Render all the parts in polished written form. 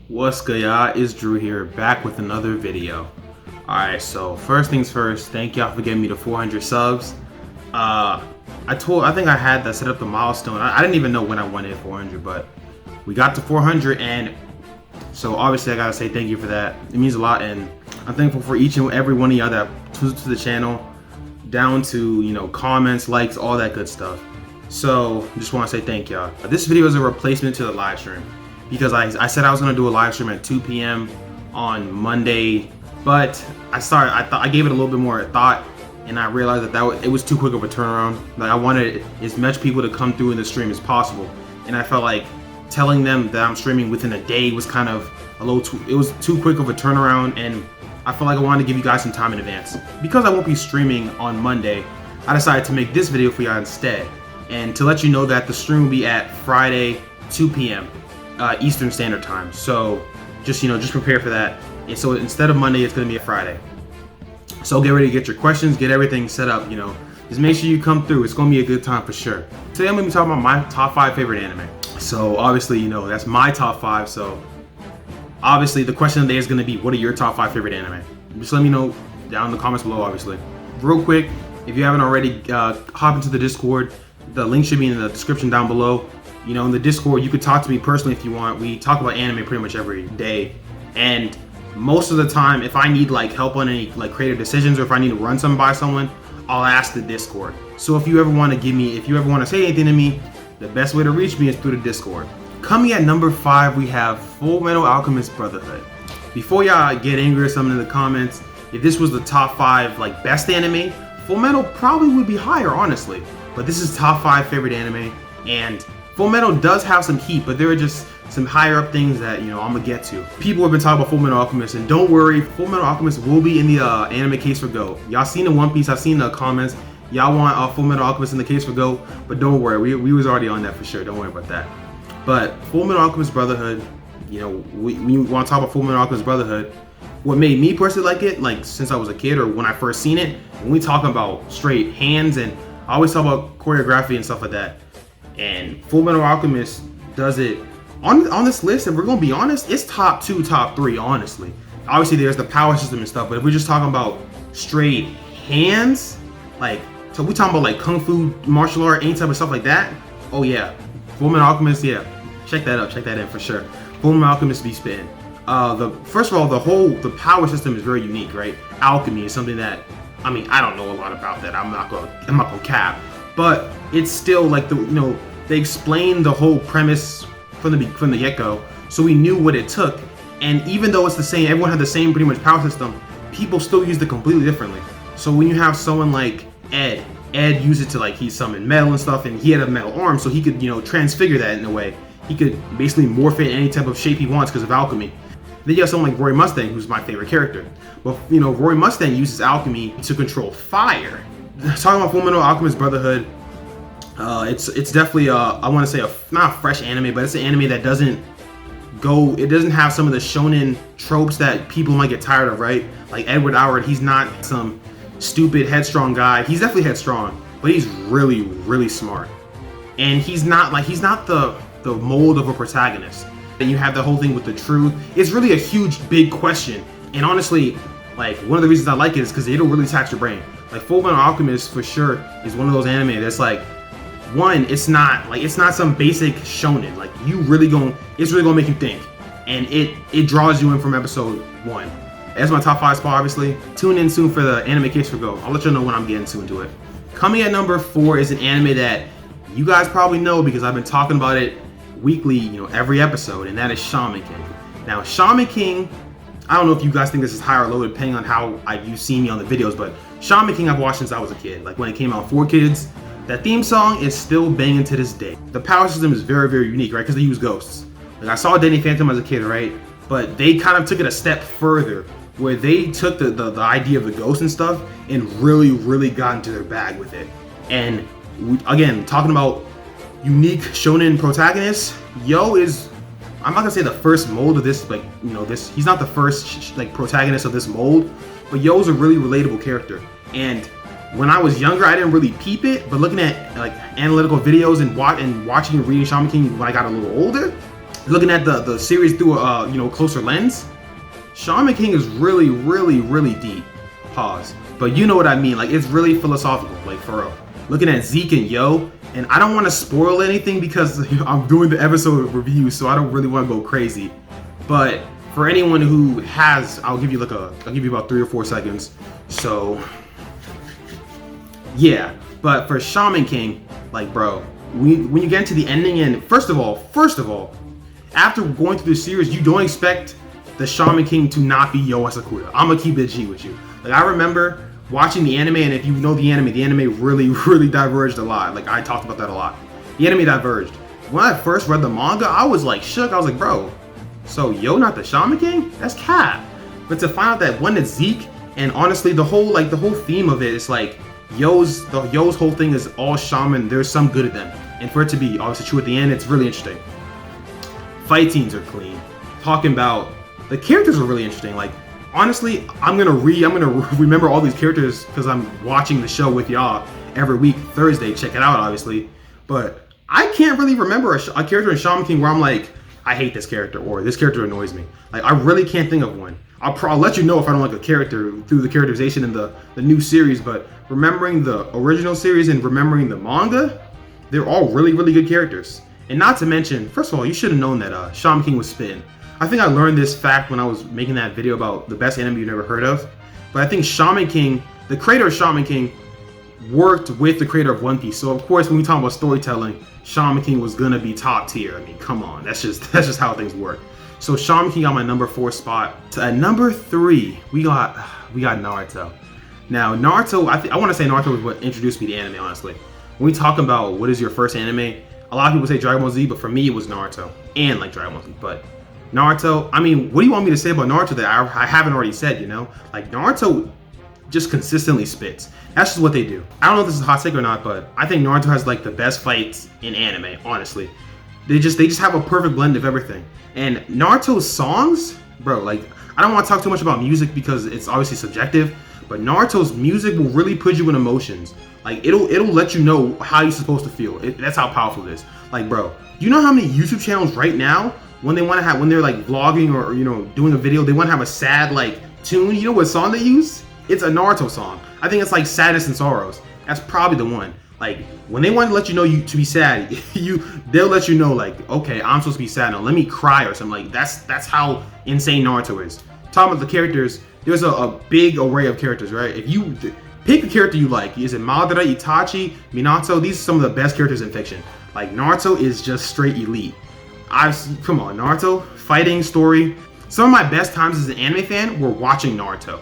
What's good, y'all? It's Drew here, back with another video. Alright, so first things first, thank y'all for getting me to 400 subs. I think I had that set up the milestone. I didn't even know when I wanted 400, but we got to 400, and so obviously I gotta say thank you for that. It means a lot, and I'm thankful for each and every one of y'all that tunes to the channel, down to, you know, comments, likes, all that good stuff. So just want to say thank y'all. This video is a replacement to the live stream, because I said I was gonna do a live stream at 2 p.m. on Monday, but I gave it a little bit more thought, and I realized that it was too quick of a turnaround. Like, I wanted as much people to come through in the stream as possible, and I felt like telling them that I'm streaming within a day was kind of it was too quick of a turnaround, and I felt like I wanted to give you guys some time in advance. Because I won't be streaming on Monday, I decided to make this video for y'all instead, and to let you know that the stream will be at Friday 2 p.m. Eastern Standard Time. So just prepare for that. And so instead of Monday, it's going to be a Friday. So get ready to get your questions, get everything set up. Just make sure you come through. It's going to be a good time for sure. Today I'm going to be talking about my top 5 favorite anime. So obviously, that's my top 5. So obviously the question of the day is going to be, what are your top 5 favorite anime? Just let me know down in the comments below. Obviously, real quick, if you haven't already, hop into the Discord. The link should be in the description down below. In the Discord, you could talk to me personally if you want. We talk about anime pretty much every day, and most of the time, if I need help on any creative decisions, or if I need to run something by someone, I'll ask the Discord. So if you ever want to say anything to me, the best way to reach me is through the Discord. Coming at number 5, we have Fullmetal Alchemist Brotherhood. Before y'all get angry or something in the comments, if this was the top 5 best anime, Fullmetal probably would be higher, honestly. But this is top 5 favorite anime, and Fullmetal does have some heat, but there are just some higher up things that I'm gonna get to. People have been talking about Fullmetal Alchemist, and don't worry, Fullmetal Alchemist will be in the anime case for Go. Y'all seen the One Piece, I've seen the comments. Y'all want Fullmetal Alchemist in the case for Go, but don't worry, we was already on that for sure. Don't worry about that. But Fullmetal Alchemist Brotherhood, we want to talk about Fullmetal Alchemist Brotherhood. What made me personally like it, since I was a kid or when I first seen it, when we talk about straight hands, and I always talk about choreography and stuff like that. And Fullmetal Alchemist does it on this list. If we're gonna be honest, it's top 2, top 3, honestly. Obviously, there's the power system and stuff, but if we're just talking about straight hands, so we talking about kung fu, martial art, any type of stuff like that. Oh yeah, Fullmetal Alchemist, yeah, check that out, check that in for sure. Fullmetal Alchemist be spitting. First of all, the power system is very unique, right? Alchemy is something that, I don't know a lot about that. I'm not gonna cap, but it's still they explained the whole premise from the get-go, so we knew what it took. And even though it's the same, everyone had the same pretty much power system, people still used it completely differently. So when you have someone like Ed used it to he summoned metal and stuff, and he had a metal arm, so he could transfigure that in a way. He could basically morph it in any type of shape he wants because of alchemy. Then you have someone like Roy Mustang, who's my favorite character. But Roy Mustang uses alchemy to control fire. Talking about Fullmetal Alchemist Brotherhood, it's definitely I want to say not a fresh anime, but it's an anime that doesn't have some of the shonen tropes that people might get tired of, right? Like Edward Elric, he's not some stupid headstrong guy. He's definitely headstrong, but he's really, really smart. And he's not the mold of a protagonist. And you have the whole thing with the truth. It's really a huge, big question. And honestly, one of the reasons I like it is because it'll really tax your brain. Fullmetal Alchemist for sure is one of those anime that's one, it's not some basic shonen. It's really gonna make you think, and it draws you in from episode 1. That's my top 5 spot, obviously. Tune in soon for the anime case for Go. I'll let you know when I'm getting soon to it. Coming at number 4 is an anime that you guys probably know because I've been talking about it weekly, every episode, and that is Shaman King. Now, Shaman King, I don't know if you guys think this is high or low depending on how you've seen me on the videos, but Shaman King I've watched since I was a kid. When it came out, 4Kids. That theme song is still banging to this day. The power system is very, very unique, right? Because they use ghosts. I saw Danny Phantom as a kid, right? But they kind of took it a step further, where they took the idea of the ghosts and stuff and really, really got into their bag with it. And again, talking about unique shonen protagonists, Yoh is, I'm not gonna say the first mold of this, he's not the first protagonist of this mold, but Yoh's a really relatable character. And when I was younger, I didn't really peep it, but looking at analytical videos and watching and reading Shaman King when I got a little older, looking at the series through a closer lens, Shaman King is really, really, really deep. Pause. But you know what I mean. Like, it's really philosophical, like, for real. Looking at Zeke and Yoh, and I don't want to spoil anything because I'm doing the episode review, so I don't really want to go crazy. But for anyone who has, I'll give you about 3 or 4 seconds. So yeah, but for Shaman King, like, bro, when you get into the ending, and first of all, after going through the series, you don't expect the Shaman King to not be Yoh Asakura. I'm gonna keep it G with you. Like, I remember watching the anime, and if you know the anime really, really diverged a lot. Like, I talked about that a lot. The anime diverged. When I first read the manga, I was like shook. I was like, bro, so Yoh not the Shaman King? That's cap. But to find out that one is Zeke, and honestly, the whole theme of it is like Yoh's whole thing is all shaman. There's some good at them, and for it to be obviously true at the end, it's really interesting. Fight scenes are clean. Talking about the characters are really interesting. Like, honestly, I'm gonna remember all these characters because I'm watching the show with y'all every week Thursday. Check it out, obviously. But I can't really remember a character in Shaman King where I'm like, I hate this character or this character annoys me. Like, I really can't think of one. I'll let you know if I don't like a character through the characterization in the new series. But remembering the original series and remembering the manga, they're all really, really good characters. And not to mention, first of all, you should have known that Shaman King was spitting. I think I learned this fact when I was making that video about the best anime you've never heard of. But I think Shaman King, the creator of Shaman King, worked with the creator of One Piece. So of course, when we talk about storytelling, Shaman King was gonna be top tier. I mean, come on, that's just how things work. So Shaman King got my number 4 spot. So at number 3, we got Naruto. Now Naruto, I want to say Naruto was what introduced me to anime. Honestly, when we talk about what is your first anime, a lot of people say Dragon Ball Z, but for me it was Naruto and like Dragon Ball Z. But Naruto, I mean, what do you want me to say about Naruto that I haven't already said? Like, Naruto just consistently spits. That's just what they do. I don't know if this is a hot take or not, but I think Naruto has like the best fights in anime. Honestly, they just have a perfect blend of everything. And Naruto's songs, bro, like, I don't want to talk too much about music because it's obviously subjective, but Naruto's music will really put you in emotions. Like, it'll let you know how you're supposed to feel. That's how powerful it is. Like, bro, do you know how many YouTube channels right now, when they're like vlogging or doing a video, they want to have a sad like tune? You know what song they use? It's a Naruto song. I think it's like Sadness and Sorrows. That's probably the one. Like, when they want to let you know to be sad, they'll let you know, like, okay, I'm supposed to be sad now. Let me cry or something. Like, that's how insane Naruto is. Talking about the characters, there's a big array of characters, right? If you pick a character you like, is it Madara, Itachi, Minato? These are some of the best characters in fiction. Like, Naruto is just straight elite. Come on, Naruto, fighting, story. Some of my best times as an anime fan were watching Naruto.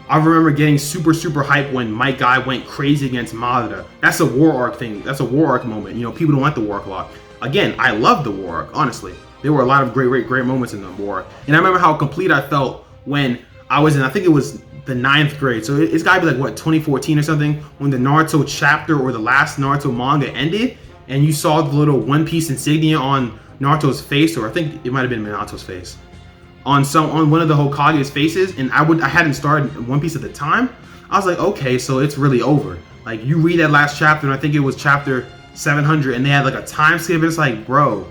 I remember getting super, super hyped when my guy went crazy against Madara. That's a war arc thing. That's a war arc moment. People don't like the war arc a lot. Again, I love the war arc, honestly. There were a lot of great moments in the war arc. And I remember how complete I felt when I was in, I think it was the 9th grade. So it's gotta be like, what, 2014 or something? When the Naruto chapter or the last Naruto manga ended, and you saw the little One Piece insignia on Naruto's face, or I think it might have been Minato's face, on one of the Hokage's faces, and I hadn't started One Piece at the time. I was like, okay, so it's really over. Like, you read that last chapter, and I think it was chapter 700, and they had like a time skip, and it's like, bro,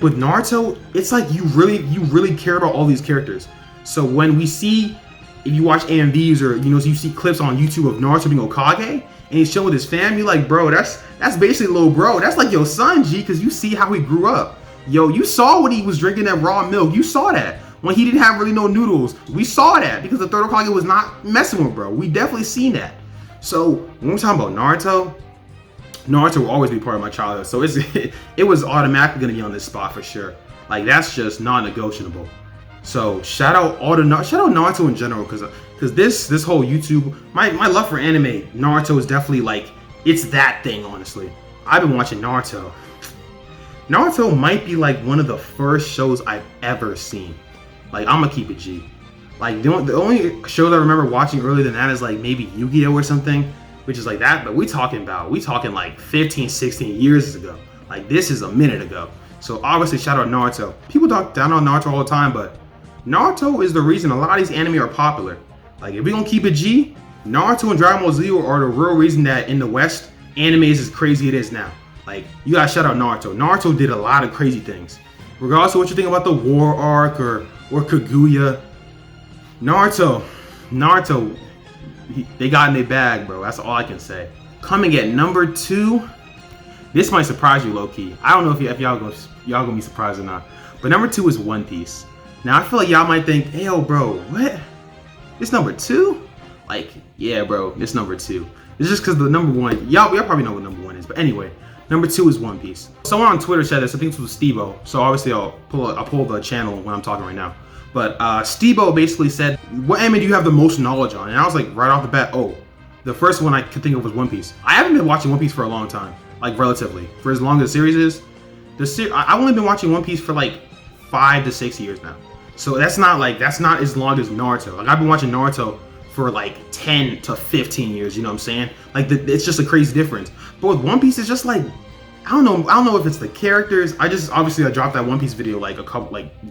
with Naruto, it's like you really care about all these characters. So when we see, if you watch AMVs or you see clips on YouTube of Naruto being Hokage, and he's chilling with his fam, you're like, bro, that's basically little bro. That's like your son, G, because you see how he grew up. Yo, you saw when he was drinking that raw milk. You saw that. When he didn't have really no noodles. We saw that because the third Hokage was not messing with bro. We definitely seen that. So when we're talking about Naruto will always be part of my childhood. So it was automatically gonna be on this spot for sure. Like, that's just non-negotiable. So shout out Naruto in general, because this whole YouTube, my love for anime, Naruto is definitely like, it's that thing. Honestly, I've been watching Naruto. Naruto might be like one of the first shows I've ever seen. Like, I'm gonna keep it G. Like, the only shows I remember watching earlier than that is like maybe Yu-Gi-Oh or something, which is like that. But we talking like 15, 16 years ago. Like, this is a minute ago. So obviously, shout out Naruto. People talk down on Naruto all the time, but Naruto is the reason a lot of these anime are popular. Like, if we gonna keep it G, Naruto and Dragon Ball Z are the real reason that in the West, anime is as crazy it is now. Like, you gotta shout out Naruto. Naruto did a lot of crazy things. regardless of what you think about the War arc or Kaguya, Naruto, they got in their bag, bro. That's all I can say. Coming at number 2, this might surprise you, low key. I don't know if y'all gonna be surprised or not. But number 2 is One Piece. Now I feel like y'all might think, hey, yo, bro, what? It's number 2? Like, yeah, bro, it's number 2. It's just because the number 1, y'all probably know what number 1 is. But anyway, number 2 is One Piece. Someone on Twitter said this. I think this was Steve-O. So obviously I'll pull the channel when I'm talking right now. But Steve-O basically said, what anime do you have the most knowledge on? And I was like, right off the bat, oh, the first one I could think of was One Piece. I haven't been watching One Piece for a long time, like relatively. For as long as the series is, I've only been watching One Piece for like 5 to 6 years now. So that's not as long as Naruto. Like I've been watching Naruto for like 10 to 15 years, you know what I'm saying? Like it's just a crazy difference. But with One Piece, it's just like, I don't know if it's the characters. I dropped that One Piece video like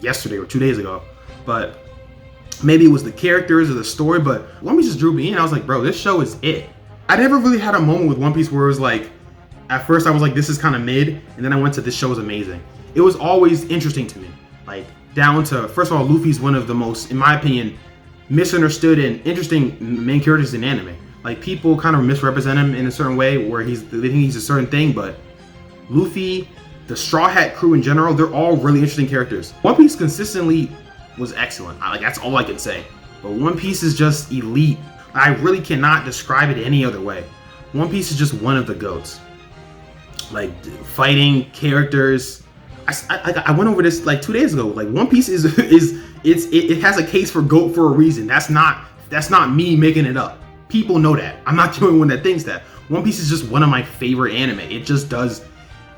yesterday or 2 days ago. But maybe it was the characters or the story, but One Piece just drew me in. I was like, bro, this show is it. I never really had a moment with One Piece where it was like, at first I was like, this is kind of mid, and then I went to this show is amazing. It was always interesting to me. Like, down to, first of all, Luffy's one of the most, in my opinion, misunderstood and interesting main characters in anime. Like, people kind of misrepresent him in a certain way where they think he's a certain thing, but Luffy, the Straw Hat crew in general, they're all really interesting characters. One Piece consistently was excellent. That's all I can say. But One Piece is just elite. I really cannot describe it any other way. One Piece is just one of the GOATs. Like, fighting characters. I went over this like 2 days ago. Like, One Piece it has a case for GOAT for a reason. That's not me making it up. People know that. I'm not the only one that thinks that. One Piece is just one of my favorite anime. It just does.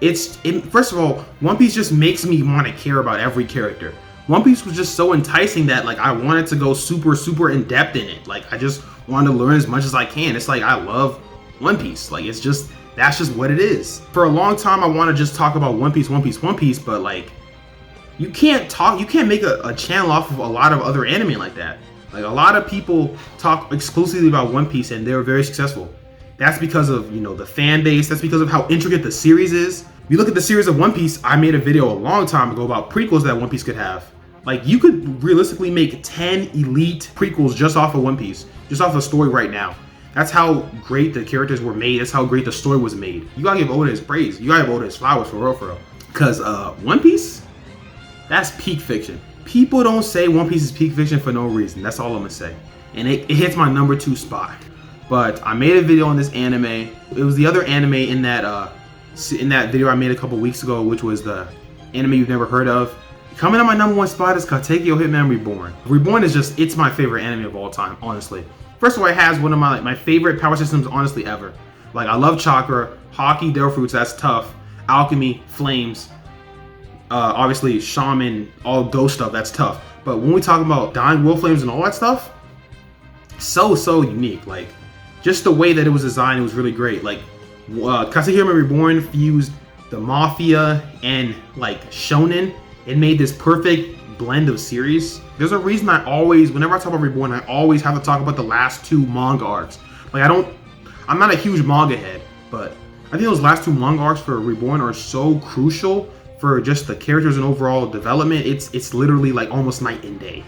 First of all, One Piece just makes me want to care about every character. One Piece was just so enticing that like I wanted to go super in depth in it. Like I just wanted to learn as much as I can. It's like I love One Piece. Like that's just what it is. For a long time I want to just talk about One Piece, but like you can't make a channel off of a lot of other anime like that. Like a lot of people talk exclusively about One Piece and they're very successful. That's because of, the fan base. That's because of how intricate the series is. If you look at the series of One Piece, I made a video a long time ago about prequels that One Piece could have. Like, you could realistically make 10 elite prequels just off of One Piece, just off the story right now. That's how great the characters were made. That's how great the story was made. You gotta give Oda his praise. You gotta give Oda his flowers for real. Because One Piece, that's peak fiction. People don't say One Piece is peak fiction for no reason. That's all I'm gonna say. And it hits my number 2 spot. But I made a video on this anime. It was the other anime in that video I made a couple weeks ago, which was the anime you've never heard of. Coming on my number 1 spot is Katekyo Hitman Reborn. Reborn is it's my favorite anime of all time, honestly. First of all, it has one of my favorite power systems, honestly, ever. Like, I love chakra, Haki, Devil Fruits, that's tough. Alchemy, flames, obviously shaman, all ghost stuff, that's tough. But when we talk about dying wolf flames and all that stuff, so unique. Like, just the way that it was designed, it was really great. Like, Katekyo Hitman Reborn fused the mafia and like shonen. It made this perfect blend of series. There's a reason whenever I talk about Reborn, I always have to talk about the last 2 manga arcs. Like I'm not a huge manga head, but I think those last 2 manga arcs for Reborn are so crucial for just the characters and overall development. It's literally like almost night and day.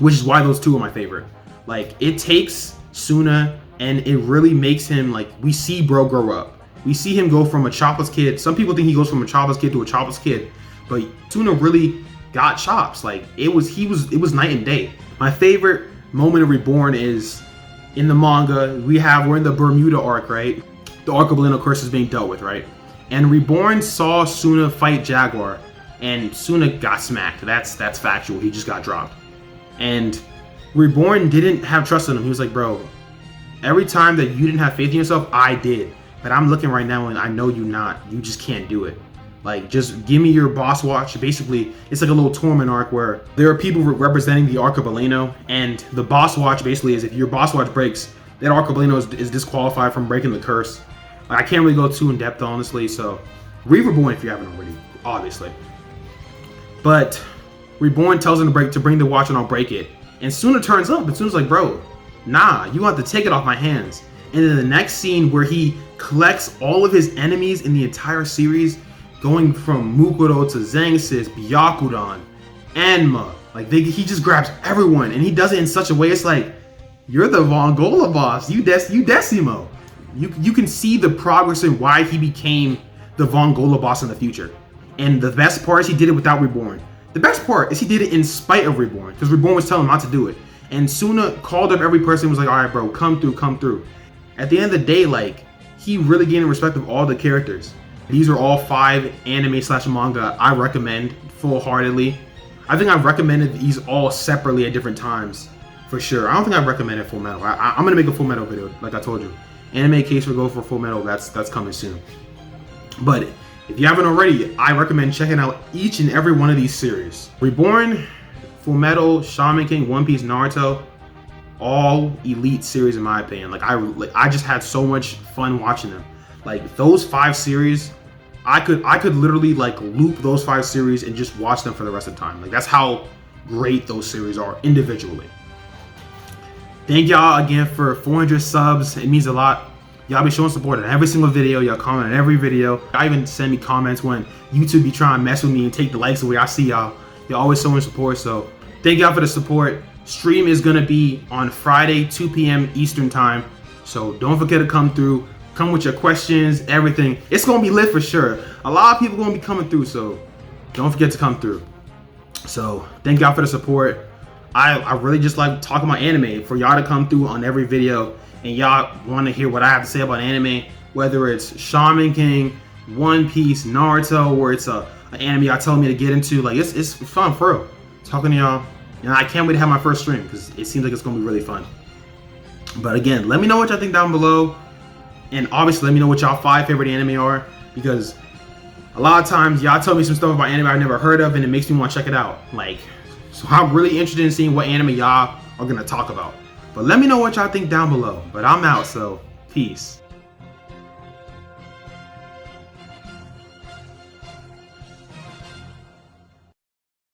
Which is why those 2 are my favorite. Like, it takes Suna and it really makes him, like, we see bro grow up. We see him go from a chopless kid. Some people think he goes from a chopless kid to a chopless kid. But Suna really got chops. Like, it was night and day. My favorite moment of Reborn is in the manga. We're in the Bermuda arc, right? The arc of Beleno curse is being dealt with, right? And Reborn saw Suna fight Jaguar, and Suna got smacked. That's factual. He just got dropped. And Reborn didn't have trust in him. He was like, bro, every time that you didn't have faith in yourself, I did. But I'm looking right now and I know you just can't do it. Like, just give me your boss watch. Basically, it's like a little tournament arc where there are people representing the Arc of Beleno, and the boss watch basically is if your boss watch breaks, that Arc of Beleno is disqualified from breaking the curse. Like, I can't really go too in depth, honestly, so read Reborn if you haven't already, obviously. But Reborn tells him to bring the watch and I'll break it. And Suna turns up, and Suna's like, bro, nah, you have to take it off my hands. And then the next scene where he collects all of his enemies in the entire series, going from Mukuro to Zangsis, Byakudan, Anma. Like he just grabs everyone, and he does it in such a way. It's like, you're the Vongola boss. You Decimo. You can see the progress and why he became the Vongola boss in the future. And the best part is he did it without Reborn. The best part is he did it in spite of Reborn, because Reborn was telling him not to do it. And Suna called up every person and was like, all right, bro, come through. At the end of the day, like, he really gained the respect of all the characters. These are all 5 anime/manga I recommend full-heartedly. I think I've recommended these all separately at different times, for sure. I don't think I've recommended Fullmetal. I'm gonna make a Fullmetal video, like I told you. Anime case for Go for Fullmetal, that's coming soon. But if you haven't already, I recommend checking out each and every one of these series. Reborn, Fullmetal, Shaman King, One Piece, Naruto, all elite series in my opinion. Like I just had so much fun watching them. Like those 5 series, I could literally like loop those 5 series and just watch them for the rest of the time. Like that's how great those series are individually. Thank y'all again for 400 subs. It means a lot. Y'all be showing support in every single video. Y'all comment on every video. Y'all even send me comments when YouTube be trying to mess with me and take the likes away. I see y'all. Y'all always showing support. So thank y'all for the support. Stream is gonna be on Friday, 2 p.m. Eastern time. So don't forget to come through. Come with your questions, everything. It's gonna be lit for sure. A lot of people gonna be coming through, so don't forget to come through. So thank y'all for the support. I really just like talking about anime. For y'all to come through on every video and y'all want to hear what I have to say about anime, whether it's Shaman King, One Piece, Naruto, or it's an anime y'all telling me to get into. Like it's fun for real. Talking to y'all, and I can't wait to have my first stream because it seems like it's gonna be really fun. But again, let me know what y'all think down below. And obviously, let me know what y'all 5 favorite anime are, because a lot of times y'all tell me some stuff about anime I've never heard of, and it makes me want to check it out. Like, so I'm really interested in seeing what anime y'all are gonna talk about. But let me know what y'all think down below. But I'm out, so peace.